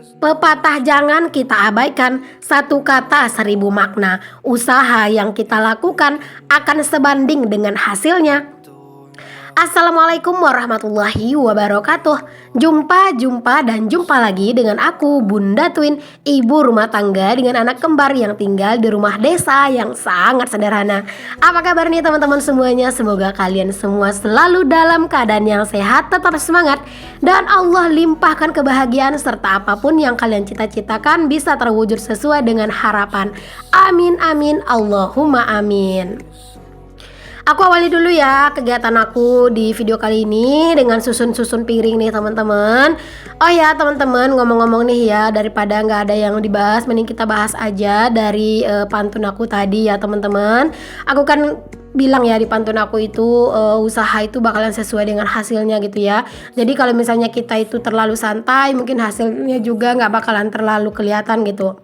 Pepatah jangan kita abaikan, satu kata seribu makna. Usaha yang kita lakukan akan sebanding dengan hasilnya. Assalamualaikum warahmatullahi wabarakatuh. Jumpa lagi dengan aku Bunda Twin, ibu rumah tangga dengan anak kembar yang tinggal di rumah desa yang sangat sederhana. Apa kabar nih teman-teman semuanya? Semoga kalian semua selalu dalam keadaan yang sehat, tetap semangat, dan Allah limpahkan kebahagiaan serta apapun yang kalian cita-citakan bisa terwujud sesuai dengan harapan. Amin amin Allahumma amin. Aku awali dulu ya kegiatan aku di video kali ini dengan susun-susun piring nih teman-teman. Oh ya teman-teman, ngomong-ngomong nih ya, daripada nggak ada yang dibahas, mending kita bahas aja dari pantun aku tadi ya teman-teman. Aku kan bilang ya di pantun aku itu usaha itu bakalan sesuai dengan hasilnya gitu ya. Jadi kalau misalnya kita itu terlalu santai, mungkin hasilnya juga nggak bakalan terlalu kelihatan gitu.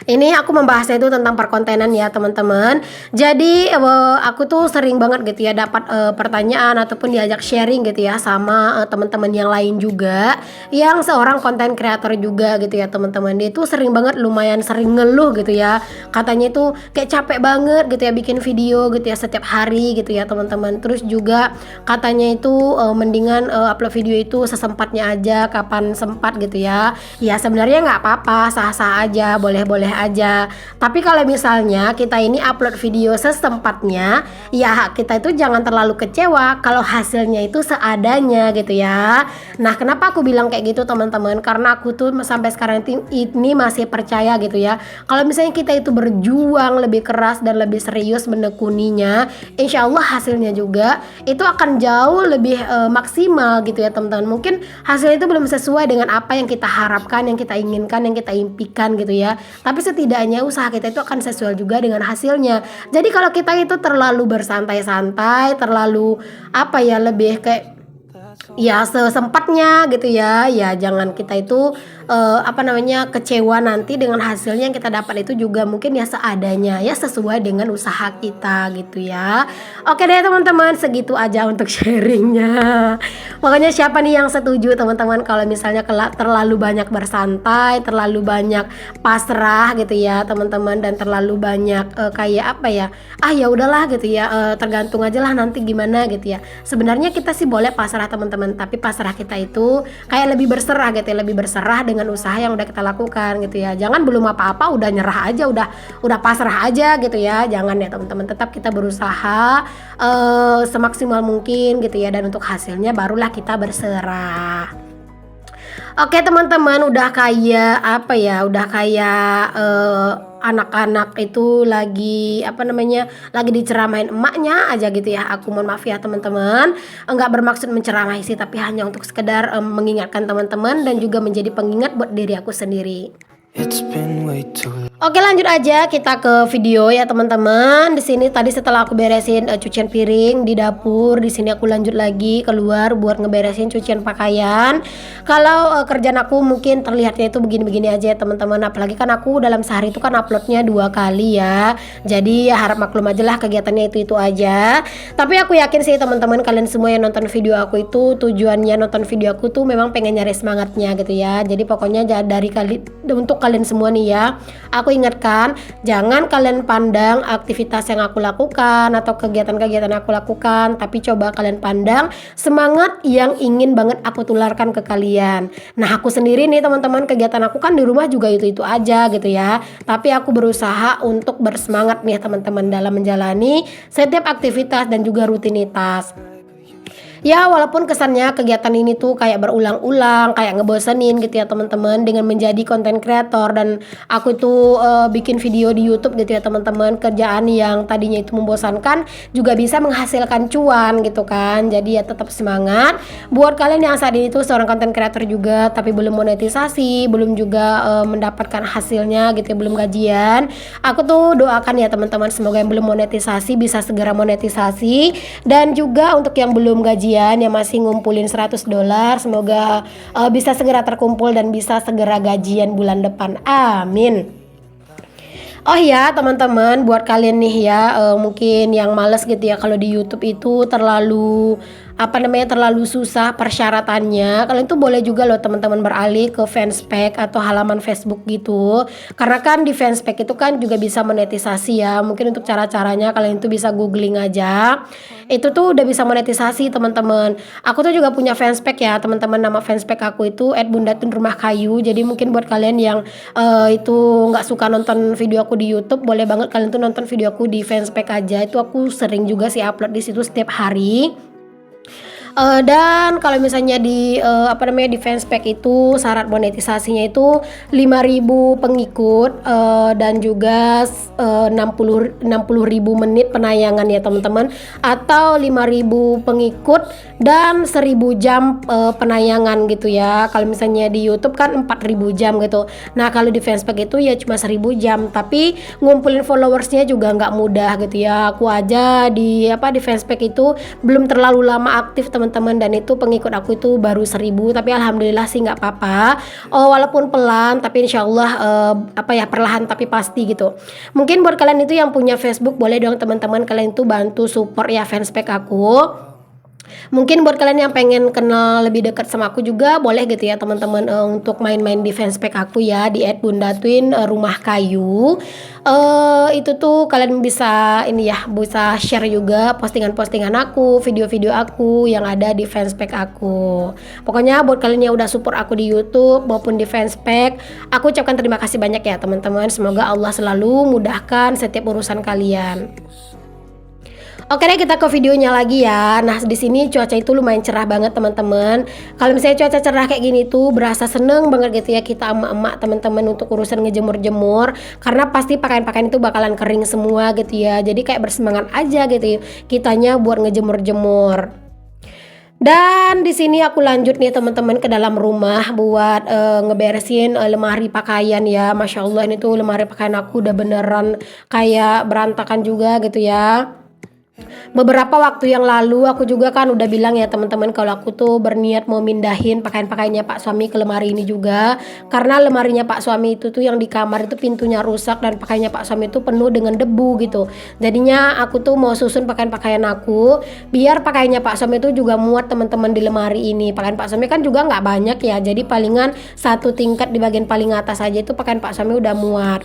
Ini aku membahasnya itu tentang perkontenan ya teman-teman. Jadi aku tuh sering banget gitu ya dapat pertanyaan ataupun diajak sharing gitu ya sama teman-teman yang lain juga, yang seorang konten kreator juga gitu ya teman-teman. Dia tuh sering banget, lumayan sering ngeluh gitu ya. Katanya itu kayak capek banget gitu ya bikin video gitu ya setiap hari gitu ya teman-teman. Terus juga katanya itu mendingan upload video itu sesempatnya aja, kapan sempat gitu ya. Ya sebenarnya nggak apa-apa, sah-sah aja, boleh-boleh aja. Tapi kalau misalnya kita ini upload video sesempatnya, ya kita itu jangan terlalu kecewa kalau hasilnya itu seadanya gitu ya. Nah, kenapa aku bilang kayak gitu teman-teman? Karena aku tuh sampai sekarang ini masih percaya gitu ya. Kalau misalnya kita itu berjuang lebih keras dan lebih serius menekuninya, insya Allah hasilnya juga itu akan jauh lebih maksimal gitu ya teman-teman. Mungkin hasilnya itu belum sesuai dengan apa yang kita harapkan, yang kita inginkan, yang kita impikan gitu ya. Tapi setidaknya usaha kita itu akan sesuai juga dengan hasilnya. Jadi kalau kita itu terlalu bersantai-santai, terlalu lebih kayak ya sesempatnya gitu ya, ya jangan kita itu kecewa nanti dengan hasilnya yang kita dapat itu juga mungkin ya seadanya, ya sesuai dengan usaha kita gitu ya. Oke deh teman-teman, segitu aja untuk sharingnya. Pokoknya siapa nih yang setuju teman-teman kalau misalnya terlalu banyak bersantai, terlalu banyak pasrah gitu ya teman-teman, dan terlalu banyak ya udahlah gitu ya, tergantung aja lah nanti gimana gitu ya. Sebenarnya kita sih boleh pasrah teman-teman, tapi pasrah kita itu kayak lebih berserah gitu ya, lebih berserah dengan usaha yang udah kita lakukan gitu ya. Jangan belum apa-apa udah nyerah aja, udah pasrah aja gitu ya. Jangan ya teman-teman, tetap kita berusaha semaksimal mungkin gitu ya, dan untuk hasilnya barulah kita berserah. Oke teman-teman, udah kayak anak-anak itu lagi lagi diceramain emaknya aja gitu ya. Aku mohon maaf ya teman-teman, enggak bermaksud menceramahi sih, tapi hanya untuk sekedar mengingatkan teman-teman dan juga menjadi pengingat buat diri aku sendiri. Oke, lanjut aja kita ke video ya teman-teman. Di sini tadi setelah aku beresin cucian piring di dapur, di sini aku lanjut lagi keluar buat ngeberesin cucian pakaian. Kalau kerjaan aku mungkin terlihatnya itu begini-begini aja ya teman-teman. Apalagi kan aku dalam sehari itu kan uploadnya 2 kali ya. Jadi ya harap maklum aja lah kegiatannya itu aja. Tapi aku yakin sih teman-teman, kalian semua yang nonton video aku itu tujuannya nonton video aku tuh memang pengen nyari semangatnya gitu ya. Jadi pokoknya untuk kalian semua nih ya, aku ingatkan, jangan kalian pandang aktivitas yang aku lakukan atau kegiatan-kegiatan yang aku lakukan, tapi coba kalian pandang semangat yang ingin banget aku tularkan ke kalian. Nah, aku sendiri nih teman-teman, kegiatan aku kan di rumah juga itu aja gitu ya. Tapi aku berusaha untuk bersemangat nih teman-teman dalam menjalani setiap aktivitas dan juga rutinitas. Ya walaupun kesannya kegiatan ini tuh kayak berulang-ulang, kayak ngebosenin gitu ya teman-teman, dengan menjadi konten kreator dan aku itu bikin video di YouTube gitu ya teman-teman. Kerjaan yang tadinya itu membosankan juga bisa menghasilkan cuan gitu kan. Jadi ya tetap semangat buat kalian yang saat ini tuh seorang konten kreator juga tapi belum monetisasi, belum juga mendapatkan hasilnya gitu ya, belum gajian. Aku tuh doakan ya teman-teman, semoga yang belum monetisasi bisa segera monetisasi, dan juga untuk yang belum gajian yang masih ngumpulin $100, semoga bisa segera terkumpul dan bisa segera gajian bulan depan. Amin. Oh ya teman-teman, buat kalian nih ya mungkin yang males gitu ya kalau di YouTube itu terlalu terlalu susah persyaratannya, kalian tuh boleh juga loh teman-teman beralih ke fanspage atau halaman Facebook gitu. Karena kan di fanspage itu kan juga bisa monetisasi ya. Mungkin untuk cara-caranya kalian tuh bisa googling aja. Itu tuh udah bisa monetisasi teman-teman. Aku tuh juga punya fanspage ya teman-teman. Nama fanspage aku itu @bundatun_rumah_kayu. Jadi mungkin buat kalian yang itu nggak suka nonton video aku di YouTube, boleh banget kalian tuh nonton video aku di fanspage aja. Itu aku sering juga sih upload di situ setiap hari. Dan kalau misalnya di fanspage itu syarat monetisasinya itu 5.000 pengikut dan juga 60.000 menit penayangan ya teman-teman, atau 5.000 pengikut dan 1.000 jam penayangan gitu ya. Kalau misalnya di YouTube kan 4.000 jam gitu. Nah kalau di fanspage itu ya cuma 1.000 jam, tapi ngumpulin followersnya juga nggak mudah gitu ya. Aku aja di fanspage itu belum terlalu lama aktif teman-teman, dan itu pengikut aku itu baru 1.000, tapi alhamdulillah sih nggak apa-apa. Walaupun pelan tapi insyaallah perlahan tapi pasti gitu. Mungkin buat kalian itu yang punya Facebook, boleh dong teman-teman kalian tuh bantu support ya fanspage aku. Mungkin buat kalian yang pengen kenal lebih dekat sama aku juga boleh gitu ya teman-teman, untuk main-main di fanspage aku ya di @bundatun_rumah_kayu. Itu tuh kalian bisa bisa share juga postingan-postingan aku, video-video aku yang ada di fanspage aku. Pokoknya buat kalian yang udah support aku di YouTube maupun di fanspage, aku ucapkan terima kasih banyak ya teman-teman. Semoga Allah selalu mudahkan setiap urusan kalian. Oke deh, kita ke videonya lagi ya. Nah di sini cuaca itu lumayan cerah banget teman-teman. Kalau misalnya cuaca cerah kayak gini tuh berasa seneng banget gitu ya kita emak-emak teman-teman untuk urusan ngejemur-jemur, karena pasti pakaian-pakaian itu bakalan kering semua gitu ya. Jadi kayak bersemangat aja gitu kitanya buat ngejemur-jemur. Dan di sini aku lanjut nih teman-teman ke dalam rumah buat ngeberesin lemari pakaian ya. Masya Allah, ini tuh lemari pakaian aku udah beneran kayak berantakan juga gitu ya. Beberapa waktu yang lalu aku juga kan udah bilang ya teman-teman kalau aku tuh berniat mau mindahin pakaian-pakaiannya Pak suami ke lemari ini juga, karena lemarinya Pak suami itu tuh yang di kamar itu pintunya rusak dan pakaiannya Pak suami itu penuh dengan debu gitu. Jadinya aku tuh mau susun pakaian-pakaian aku biar pakaiannya Pak suami itu juga muat teman-teman di lemari ini. Pakaian Pak suami kan juga nggak banyak ya, jadi palingan satu tingkat di bagian paling atas aja itu pakaian Pak suami udah muat.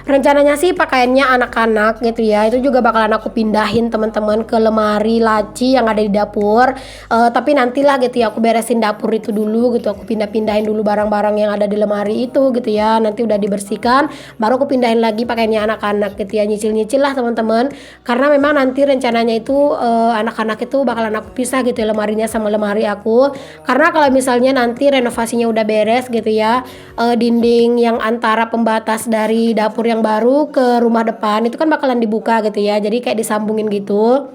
Rencananya sih pakaiannya anak-anak gitu ya, itu juga bakalan aku pindahin teman-teman ke lemari laci yang ada di dapur. Tapi nantilah gitu ya, aku beresin dapur itu dulu gitu, aku pindah-pindahin dulu barang-barang yang ada di lemari itu gitu ya. Nanti udah dibersihkan baru aku pindahin lagi pakaiannya anak-anak gitu ya, nyicil-nyicil lah teman-teman. Karena memang nanti rencananya itu anak-anak itu bakalan aku pisah gitu ya, lemarinya sama lemari aku. Karena kalau misalnya nanti renovasinya udah beres gitu ya, dinding yang antara pembatas dari dapur yang baru ke rumah depan itu kan bakalan dibuka gitu ya, jadi kayak disambungin gitu.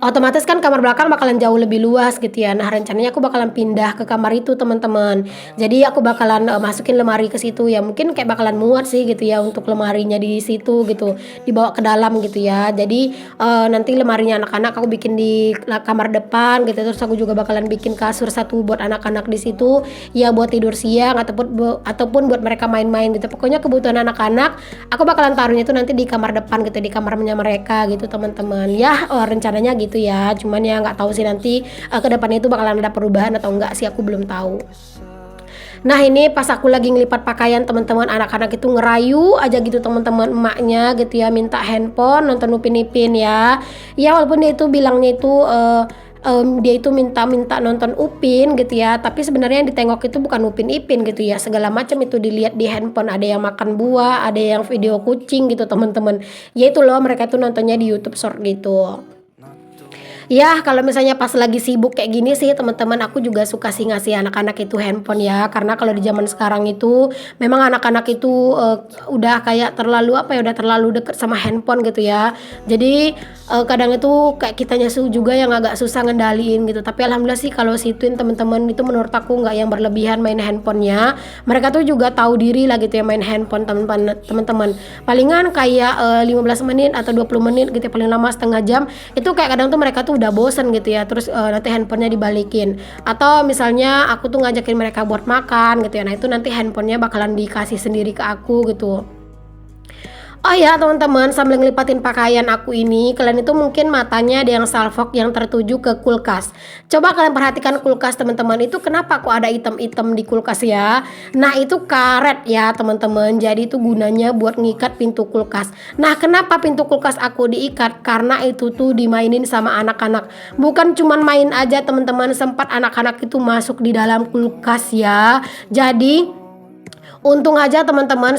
Otomatis kan kamar belakang bakalan jauh lebih luas gitu ya. Nah rencananya aku bakalan pindah ke kamar itu teman-teman. Jadi aku bakalan masukin lemari ke situ ya. Mungkin kayak bakalan muat sih gitu ya untuk lemarinya di situ gitu, dibawa ke dalam gitu ya. Jadi nanti lemarinya anak-anak aku bikin di kamar depan gitu. Terus aku juga bakalan bikin kasur satu buat anak-anak di situ ya, buat tidur siang ataupun buat mereka main-main gitu. Pokoknya kebutuhan anak-anak aku bakalan taruhnya itu nanti di kamar depan gitu, di kamarnya mereka gitu teman-teman. Ya rencananya gitu ya, cuman ya nggak tahu sih nanti ke depannya itu bakalan ada perubahan atau enggak sih, aku belum tahu. Nah ini pas aku lagi ngelipat pakaian teman-teman, anak-anak itu ngerayu aja gitu teman-teman, emaknya gitu ya minta handphone nonton Upin Ipin ya. Ya walaupun dia itu bilangnya itu dia itu minta nonton Upin gitu ya, tapi sebenarnya yang ditengok itu bukan Upin Ipin gitu ya, segala macam itu dilihat di handphone. Ada yang makan buah, ada yang video kucing gitu teman-teman. Ya itu loh, mereka tuh nontonnya di YouTube Short gitu. Ya kalau misalnya pas lagi sibuk kayak gini sih teman-teman, aku juga suka sih ngasih anak-anak itu handphone ya, karena kalau di zaman sekarang itu memang anak-anak itu udah kayak terlalu udah terlalu deket sama handphone gitu ya. Jadi kadang itu kayak kitanya juga yang agak susah ngendaliin gitu. Tapi alhamdulillah sih kalau situin teman-teman itu menurut aku nggak yang berlebihan main handphonenya. Mereka tuh juga tahu diri lah gitu ya main handphone teman-teman. Palingan kayak 15 menit atau 20 menit gitu ya, paling lama setengah jam. Itu kayak kadang tuh mereka tuh udah bosen gitu ya, terus nanti handphonenya dibalikin. Atau misalnya aku tuh ngajakin mereka buat makan gitu ya, nah itu nanti handphonenya bakalan dikasih sendiri ke aku gitu. Oh ya teman-teman, sambil ngelipatin pakaian aku ini, kalian itu mungkin matanya ada yang salfok yang tertuju ke kulkas. Coba kalian perhatikan kulkas teman-teman, itu kenapa kok ada item-item di kulkas ya? Nah itu karet ya teman-teman, jadi itu gunanya buat ngikat pintu kulkas. Nah kenapa pintu kulkas aku diikat? Karena itu tuh dimainin sama anak-anak. Bukan cuman main aja teman-teman, sempat anak-anak itu masuk di dalam kulkas ya. Jadi untung aja teman-teman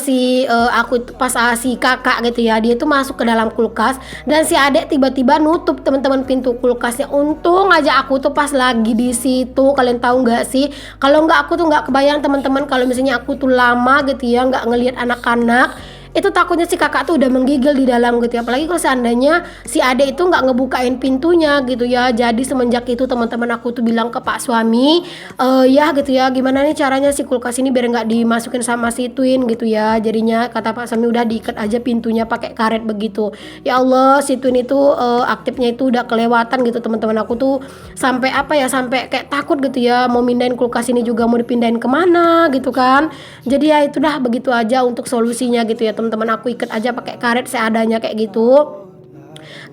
aku itu pas si kakak gitu ya, dia itu masuk ke dalam kulkas dan si adek tiba-tiba nutup teman-teman pintu kulkasnya. Untung aja aku tuh pas lagi di situ. Kalian tahu nggak sih, kalau nggak aku tuh nggak kebayang teman-teman, kalau misalnya aku tuh lama gitu ya nggak ngelihat anak-anak, itu takutnya si kakak tuh udah menggigil di dalam gitu ya. Apalagi kalau seandainya si adek itu nggak ngebukain pintunya gitu ya. Jadi semenjak itu teman-teman aku tuh bilang ke pak suami, ya gitu ya, gimana nih caranya si kulkas ini biar nggak dimasukin sama si Twin gitu ya. Jadinya kata pak suami udah diikat aja pintunya pakai karet begitu. Ya Allah, si Twin itu aktifnya itu udah kelewatan gitu teman-teman. Aku tuh sampai apa ya, sampai kayak takut gitu ya, mau mindahin kulkas ini juga mau dipindahin kemana gitu kan. Jadi ya itu dah begitu aja untuk solusinya gitu ya teman-teman, aku ikat aja pakai karet seadanya kayak gitu.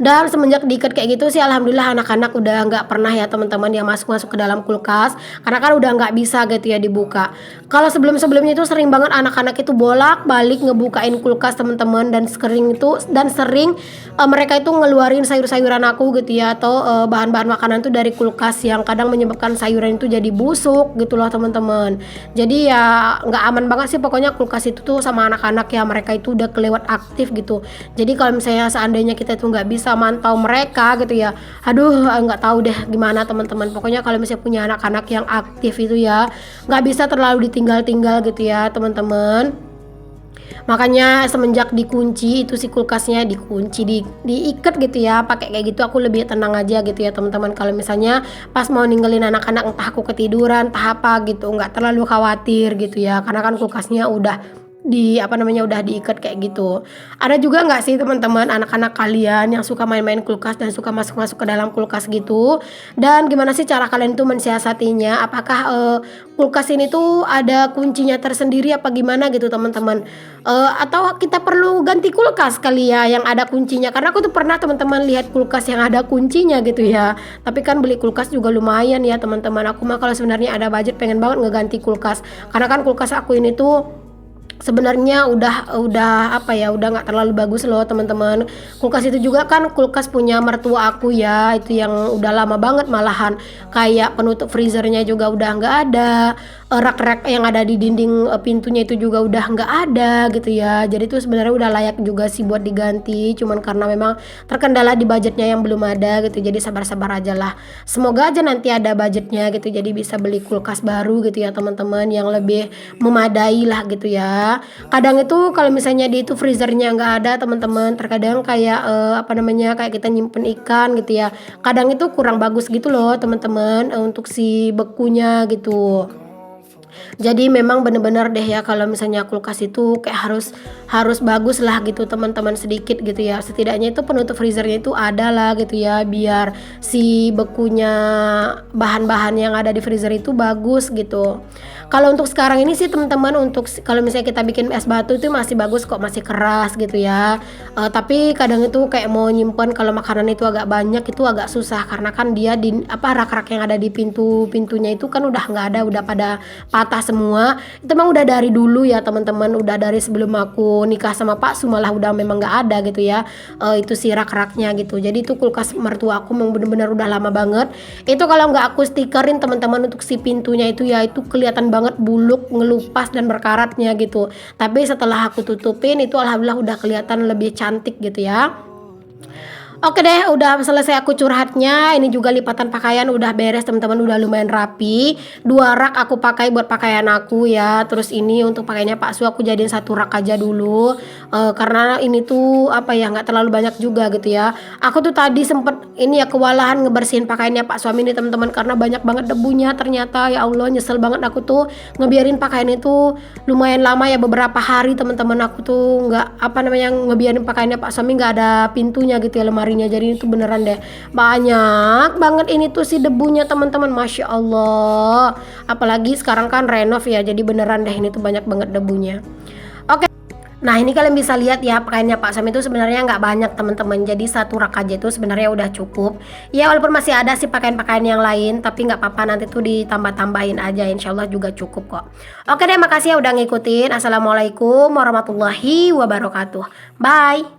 Dan semenjak diikat kayak gitu sih alhamdulillah anak-anak udah nggak pernah ya teman-teman yang masuk-masuk ke dalam kulkas, karena kan udah nggak bisa gitu ya dibuka. Kalau sebelum-sebelumnya itu sering banget anak-anak itu bolak-balik ngebukain kulkas teman-teman, dan sering mereka itu ngeluarin sayur-sayuran aku gitu ya, atau bahan-bahan makanan tuh dari kulkas yang kadang menyebabkan sayuran itu jadi busuk gitu loh teman-teman. Jadi ya nggak aman banget sih pokoknya kulkas itu tuh sama anak-anak ya, mereka itu udah kelewat aktif gitu. Jadi kalau misalnya seandainya kita tuh nggak bisa mantau mereka gitu ya, aduh nggak tahu deh gimana teman-teman. Pokoknya kalau misalnya punya anak-anak yang aktif itu ya nggak bisa terlalu ditinggal-tinggal gitu ya teman-teman. Makanya semenjak dikunci itu si kulkasnya dikunci, diikat gitu ya pakai kayak gitu, aku lebih tenang aja gitu ya teman-teman. Kalau misalnya pas mau ninggalin anak-anak, entah aku ketiduran entah apa gitu, nggak terlalu khawatir gitu ya, karena kan kulkasnya udah udah diikat kayak gitu. Ada juga nggak sih teman-teman anak-anak kalian yang suka main-main kulkas dan suka masuk-masuk ke dalam kulkas gitu? Dan gimana sih cara kalian tuh mensiasatinya? Apakah kulkas ini tuh ada kuncinya tersendiri apa gimana gitu teman-teman? Atau kita perlu ganti kulkas kali ya yang ada kuncinya? Karena aku tuh pernah teman-teman lihat kulkas yang ada kuncinya gitu ya. Tapi kan beli kulkas juga lumayan ya teman-teman. Aku mah kalau sebenarnya ada budget pengen banget ngeganti kulkas. Karena kan kulkas aku ini tuh sebenarnya udah apa ya, udah nggak terlalu bagus loh teman-teman. Kulkas itu juga kan kulkas punya mertua aku ya, itu yang udah lama banget malahan. Kayak penutup freezernya juga udah nggak ada, rak-rak yang ada di dinding pintunya itu juga udah nggak ada gitu ya. Jadi itu sebenarnya udah layak juga sih buat diganti, cuman karena memang terkendala di budgetnya yang belum ada gitu. Jadi sabar-sabar aja lah, semoga aja nanti ada budgetnya gitu, jadi bisa beli kulkas baru gitu ya teman-teman, yang lebih memadai lah gitu ya. Kadang itu kalau misalnya di itu freezernya nggak ada teman-teman, terkadang kayak kayak kita nyimpen ikan gitu ya, kadang itu kurang bagus gitu loh teman-teman, untuk si bekunya gitu. Jadi memang bener-bener deh ya kalau misalnya kulkas itu kayak harus bagus lah gitu teman-teman, sedikit gitu ya, setidaknya itu penutup freezernya itu ada lah gitu ya, biar si bekunya bahan-bahan yang ada di freezer itu bagus gitu. Kalau untuk sekarang ini sih teman-teman, untuk kalau misalnya kita bikin es batu itu masih bagus kok, masih keras gitu ya. Tapi kadang itu kayak mau nyimpen kalau makanan itu agak banyak itu agak susah, karena kan dia di rak-rak yang ada di pintunya itu kan udah nggak ada, udah pada patah semua. Itu memang udah dari dulu ya teman-teman, udah dari sebelum aku nikah sama Pak Su malah udah memang nggak ada gitu ya, itu si rak-raknya gitu. Jadi itu kulkas mertua aku memang bener-bener udah lama banget. Itu kalau nggak aku stikerin teman-teman untuk si pintunya itu ya, itu kelihatan banget buluk, ngelupas dan berkaratnya gitu. Tapi setelah aku tutupin itu alhamdulillah udah kelihatan lebih cantik gitu ya. Oke deh, udah selesai aku curhatnya. Ini juga lipatan pakaian udah beres teman-teman, udah lumayan rapi. 2 rak aku pakai buat pakaian aku ya. Terus ini untuk pakaiannya Pak Su aku jadiin 1 rak aja dulu, karena ini tuh apa ya, nggak terlalu banyak juga gitu ya. Aku tuh tadi sempet ini ya kewalahan ngebersihin pakaiannya Pak Suami nih teman-teman, karena banyak banget debunya ternyata. Ya Allah, nyesel banget aku tuh ngebiarin pakaian itu lumayan lama ya, beberapa hari teman-teman. Aku tuh ngebiarin pakaiannya Pak Suami nggak ada pintunya gitu ya, lemari. Jadi itu beneran deh banyak banget ini tuh si debunya teman-teman, Masya Allah. Apalagi sekarang kan renov ya, jadi beneran deh ini tuh banyak banget debunya. Oke, Nah ini kalian bisa lihat ya, pakaiannya Pak Sam itu sebenarnya nggak banyak teman-teman. Jadi satu rak aja itu sebenarnya udah cukup. Ya walaupun masih ada sih pakaian-pakaian yang lain, tapi nggak apa-apa, nanti tuh ditambah-tambahin aja, insya Allah juga cukup kok. Oke deh, makasih ya udah ngikutin. Assalamualaikum warahmatullahi wabarakatuh. Bye.